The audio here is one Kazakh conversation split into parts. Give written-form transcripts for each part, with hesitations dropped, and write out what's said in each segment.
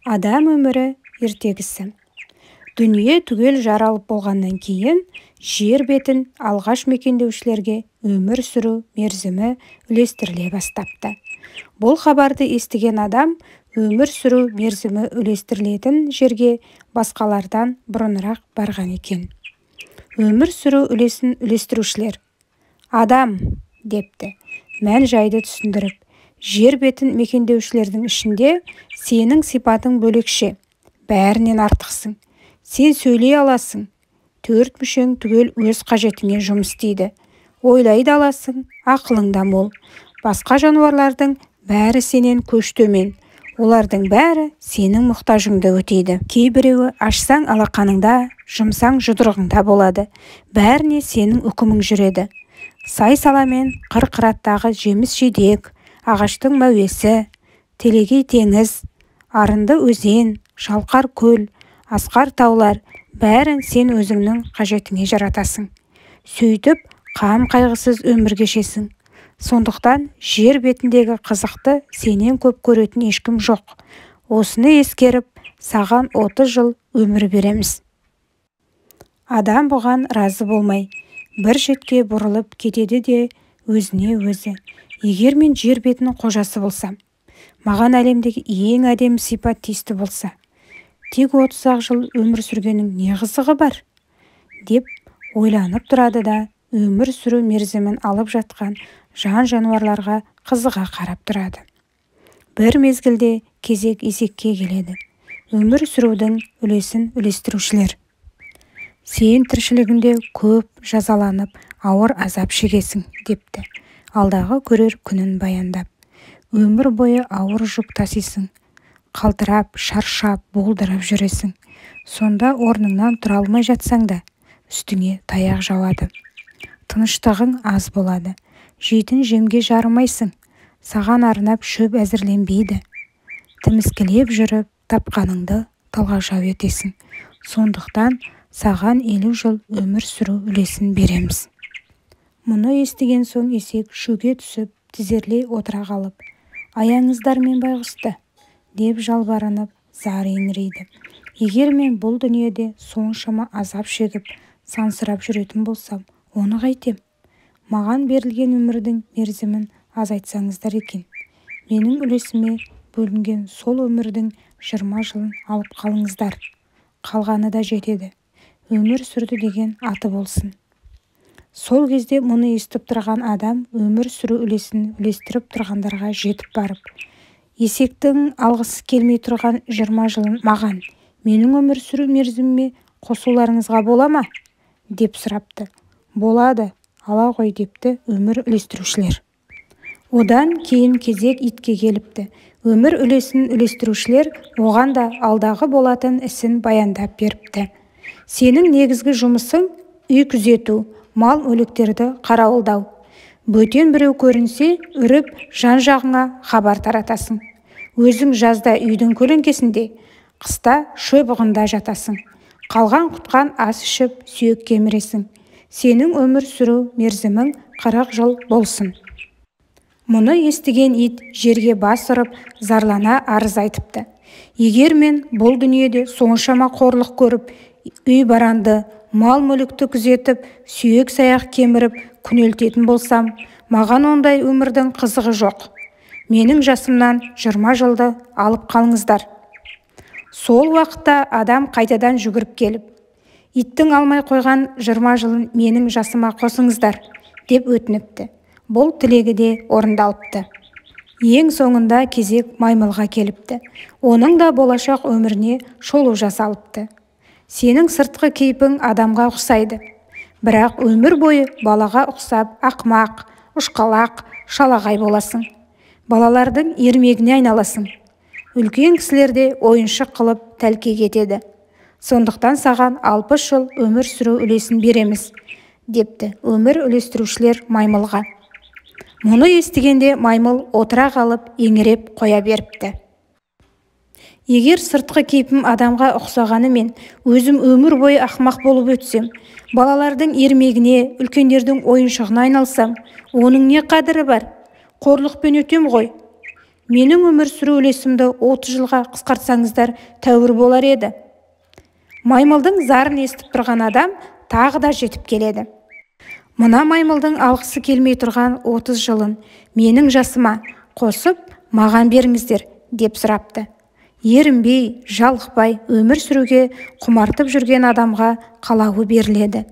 Адам өмірі ертегісі. Дүние түгел жаралып болғаннан кейін жер бетін алғаш мекендеушілерге өмір сүру мерзімі үлестіріле бастапты. Бұл хабарды естіген адам өмір сүру мерзімі үлестірілетін жерге басқалардан бұрынырақ барған екен. Өмір сүру үлесін үлестірушілер: «Адам», депті, мән жайды түсіндіріп, жер бетін мекендеушілердің ішінде сенің сипатың бөлекше, бәрінен артықсың. Сен сөйлей аласың, 4 мүшең түгел өз қажетіңе жұмыс істейді. Ойлайды аласың, ақылың да мол. Басқа жануарлардың бәрі сенен көш төмен. Олардың бәрі сенің мұқтажыңды өтейді. Кейбіреуі ашсаң алақаныңда, жұмсаң жұдырығыңда болады. Бәріне сенің үкімің жүреді. Сай-саламен қыр-қыраттағы жеміс-жидек, ағаштың мәуесі, телегей теңіз, арынды өзен, шалқар көл, асқар таулар, бәрін сен өзіңнің қажетіңе жаратасың. Сөйтіп, қам-қайғысыз өмір кешесің. Сондықтан жер бетіндегі қызықты сенен көп көретін ешкім жоқ. Осыны ескеріп, саған 30 жыл өмір береміз. Адам бұған разы болмай, бір шетке бұрылып кетеді де өзіне өзі: егер мен жер бетінің қожасы болсам, маған әлемдегі ең әдемі сипат тиісті болса, тек 30 жыл өмір сүргенің не қызығы бар? Деп ойланып тұрады да өмір сүру мерзімін алып жатқан жан-жануарларға қызыға қарап тұрады. Бір мезгілде кезек есекке келеді. Өмір сүрудің үлесін үлестірушілер: «Сен тіршілігінде көп жазаланып, ауыр азап шегесің», депті, алдағы көрер күнін баяндап. Өмір бойы ауыр жүк тасисың, қалтырап, шаршап, болдырап жүресің. Сонда орныңнан тұра алмай жатсаң да, үстіңе таяқ жауады. Тыныштығың аз болады. Жейтін жемге жарымайсың. Саған арнап шөп әзірленбейді. Тіміскілеп жүріп, тапқаныңды талғажау етесің. Сондықтан саған 50 жыл өмір сүру үлесін береміз. Мұны естіген соң есек шөге түсіп, тізерлей отыра қалып: «Аяңыздар мен байғұсты», деп жалбарынып, зар еңірейді. «Егер мен бұл дүниеде соншама азап шегіп, сансырап жүретін болсам, оны қайтем? Маған берілген өмірдің мерзімін азайтсаңыздар екен. Менің үлесіме бөлінген сол өмірдің 20 жылын алып қалыңыздар. Қалғаны да жетеді. Өмір сүрді деген аты болсын». Сол кезде мұны естіп тұрған адам өмір сүру үлесін үлестіріп тұрғандарға жетіп барып: «Есектің алғысы келмей тұрған 20 жылын маған, менің өмір сүру мерзіміме қосуларыңызға бола ма?» деп сұрапты. «Болады, ала ғой», депті өмір үлестірушілер. Одан кейін кезек итке келіпті. Өмір үлесін үлестірушілер оған да алдағы болатын ісін баяндап беріпті. «Сенің негізгі жұмысың үй күзету, мал өліктерді қарауылдау. Бөтен біреу көрінсе, үріп жан-жағыңа хабар таратасың. Өзің жазда үйдің көлеңкесінде, қыста шөп ығында жатасың. Қалған-құтқан ас ішіп, сүйек кеміресің. Сенің өмір сүру мерзімің 40 жыл болсын». Мұны естіген ит жерге бас ұрып, зарлана арыз айтыпты: «Егер мен бұл дүниеде соншама қорлық көріп, үй баранды, мал-мүлікті күзетіп, сүйек-саяқ кеміріп, күнелтетін болсам, маған ондай өмірдің қызығы жоқ. Менің жасымнан 20 жылды алып қалыңыздар». Сол уақытта адам қайтадан жүгіріп келіп: «Иттің алмай қойған 20 жылын менің жасыма қосыңыздар», деп өтініпті. Бұл тілегі де орындалыпты. Ең соңында кезек маймылға келіпті. Оның да болашақ өміріне шолу жасалыпты. «Сенің сыртқы кейпің адамға ұқсайды. Бірақ өмір бойы балаға ұқсап ақымақ, ұшқалақ, шалағай боласың. Балалардың ермегіне айналасың. Үлкен кісілерде ойыншық қылып тәлке кетеді. Сондықтан саған 60 жыл өмір сүру үлесін береміз», депті өмір үлестірушілер маймылға. Мұны естігенде маймыл отыра қалып еңіреп қоя беріпті: «Егер сыртқы кейпім адамға ұқсағанымен, өзім өмір бойы ақымақ болып өтсем, балалардың ермегіне, үлкендердің ойыншығына айналсам, оның не қадірі бар? Қорлықпен өтем ғой. Менің өмір сүру үлесімді 30 жылға қысқартсаңыздар тәуір болар еді. Маймылдың зарын естіп тұрған адам тағы да жетіп келеді. Мына маймылдың алғысы келмей тұрған 30 жылын менің жасыма қосып маған беріңіздер деп сұрапты. Ерінбей, жалықпай өмір сүруге құмартып жүрген адамға қалауы беріледі.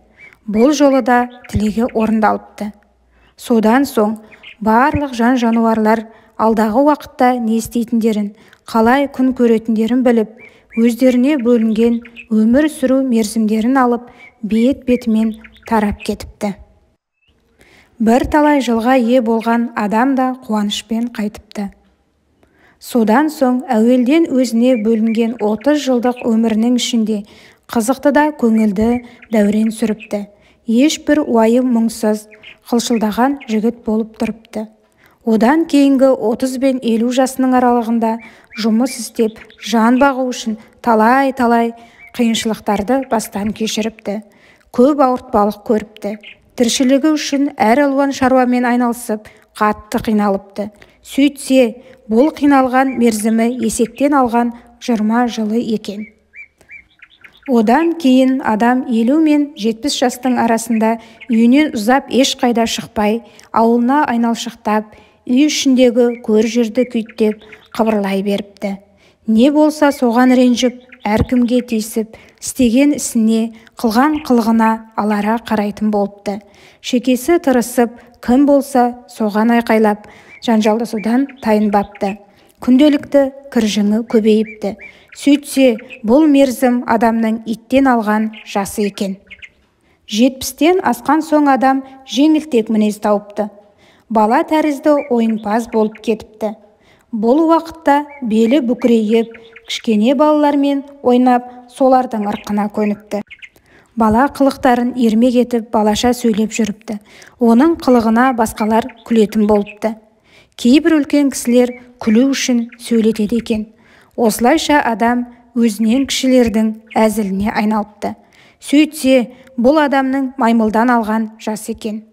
Бұл жолы да тілегі орындалыпты. Содан соң барлық жан-жануарлар алдағы уақытта не істейтіндерін, қалай күн көретіндерін біліп, өздеріне бөлінген өмір сүру мерзімдерін алып, бет-бетімен тарап кетіпті. Бір талай жылға ие болған адам да қуанышпен қайтыпты. Содан соң әуелден өзіне бөлінген 30 жылдық өмірінің ішінде қызықты да көңілді дәурен сүріпті. Ешбір уайым мұңсыз, қылшылдаған жігіт болып тұрыпты. Одан кейінгі 30 бен 50 жасының аралығында жұмыс істеп, жан бағу үшін талай-талай қиыншылықтарды бастан кешіріпті. Көп ауыртпалық көріпті. Тіршілігі үшін әр алуан шаруамен айналысып, қатты қиналыпты. Сөйтсе, бұл қиналған мерзімі есектен алған 20 жылы екен. Одан кейін адам 50 мен 70 жастың арасында үйінен ұзап ешқайда шықпай, ауылына айналшықтап, үй ішіндегі көр жерді күйттеп, қыбырлай беріпті. Не болса соған ренжіп, әркімге тиісіп, істеген ісіне, қылған қылығына алара қарайтын болыпты. Шекесі тырысып, кім болса соған айқайлап, жанжалдасудан тайынбапты. Күнделікті кіржіңі көбейіпті. Сөйтсе, бұл мерзім адамның иттен алған жасы екен. 70-тен асқан соң адам жеңілтек мінез тауыпты. Бала тәрізді ойынпаз болып кетіпті. Бұл уақытта белі бүкірейіп, кішкене балалармен ойнап, солардың ырқына көніпті. Бала қылықтарын ермек етіп, балаша сөйлеп жүріпті. Оның қылығына басқалар күлетін болыпты. Кейбір үлкен кісілер күлу үшін сөйлетеді екен. Осылайша адам өзінен кішілердің әзіліне айналыпты. Сөйтсе, бұл адамның маймылдан алған жас екен.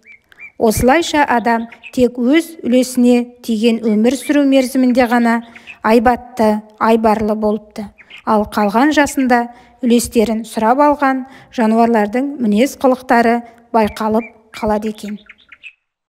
Осылайша адам тек өз үлесіне тиген өмір сүру мерзімінде ғана айбатты, айбарлы болыпты. Ал қалған жасында үлестерін сұрап алған жануарлардың мінез қылықтары байқалып қалады екен.